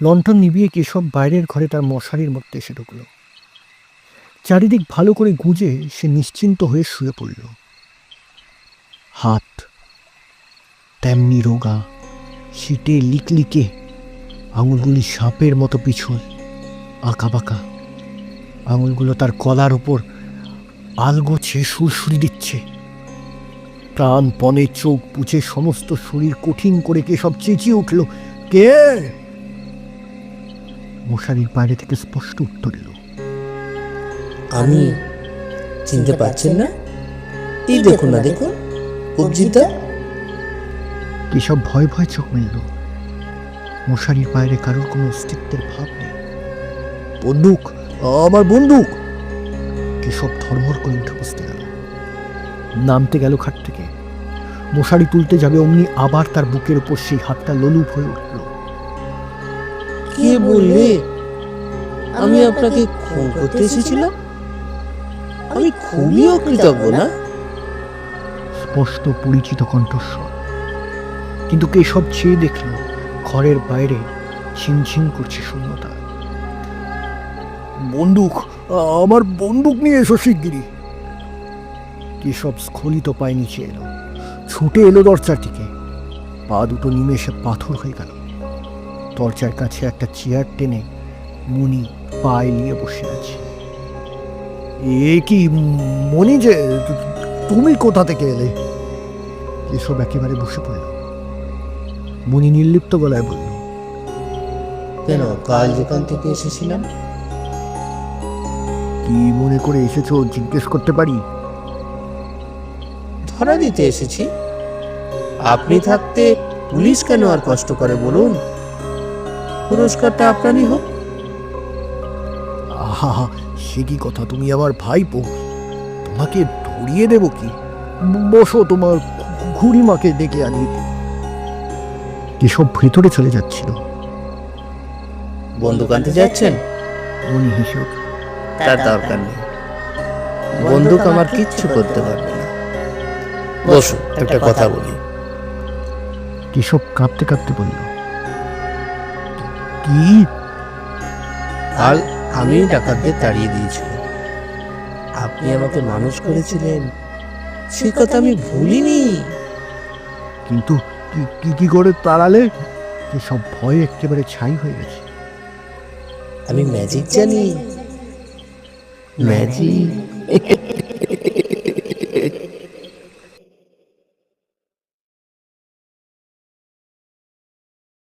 লণ্ঠন নিভিয়ে কেশব বাইরের ঘরে তার মশারির মধ্যে এসে ঢুকল। চারিদিক ভালো করে গুঁজে সে নিশ্চিন্ত হয়ে শুয়ে পড়ল। হাত তেমনি রোগা, শীতে লিকলিকে, আঙুলগুলি সাপের মতো পিছল, আঁকা বাঁকা। আঙুলগুলো তার গলার ওপর আলগোছে সুরসুরি দিচ্ছে। প্রাণপণে চোখ বুঝে সমস্ত শরীর কঠিন করে কেশব চেঁচিয়ে উঠল, কে? মশারির বাইরে থেকে স্পষ্ট উত্তর এলো, আমি। চিনতে পারছেন না? এই দেখুন না, দেখুন কবজিটা। কেশব ভয় ভয় চোখ মেলল। মশারির বাইরে কারোর কোনো অস্তিত্বের ভাব নেই। বন্দুক, আমার বন্দুক! কেশব ধর্মর করে উঠে বসতে গেল। নামতে গেল খাট থেকে। মশারি তুলতে যাবে অমনি আবার তার বুকের উপর সেই হাতটা লোলুপ হয়ে উঠল। কে বললে আমি আপনাকে খুন করতে এসেছিলাম? আমি খুবই অকৃতজ্ঞ না? স্পষ্ট পরিচিত কণ্ঠস্বর, কিন্তু কেশব চেয়ে দেখল ঘরের বাইরে ছিনছিন করছে শূন্যতা। বন্দুক, আমার বন্দুক নিয়ে এসো শিগগিরি! কেশব স্খলিত পায়ে নিচে এলো, ছুটে এলো দরজার দিকে। পা দুটো নিমেষে পাথর হয়ে গেল। দরজার কাছে একটা চেয়ার টেনে মণি পায়ে নিয়ে বসে আছে। এ কি মণি যে, তুমি কোথা থেকে এলে? কেশব একেবারে বসে পড়ল। মণি নির্লিপ্ত গলায় বলল, কেন, কাল যেখান থেকে এসেছিলাম। কি মনে করে এসেছো জিজ্ঞেস করতে পারি? ধরা দিতে এসেছি। আপনি থাকতে পুলিশ কেন আর কষ্ট করে বলুন? পুরস্কারটা আপনারই হোক। আহা, সে কি কথা! তুমি আমার ভাইপো, তোমাকে ধরিয়ে দেব কি? বসো, তোমার খুড়িমাকে ডেকে আনি। কেশব ভেতরে চলে যাচ্ছিল। বন্দুক আনতে যাচ্ছেন? মণি হেসে উঠল, তার দরকার নেই। বন্দুক আমার কিচ্ছু করতে পারবে না। বসুন, একটা কথা বলি। কেশব কাঁপতে কাঁপতে বলল, কি? কাল আমি ডাকাতদের তাড়িয়ে দিয়েছিলাম। আপনি আমাকে মানুষ করেছিলেন, সে কথা আমি ভুলিনি। কিন্তু কি করে তাড়ালে? কেশব ভয়ে একেবারে ছাই হয়ে গেছে। আমি ম্যাজিক জানি। ম্যাজিক?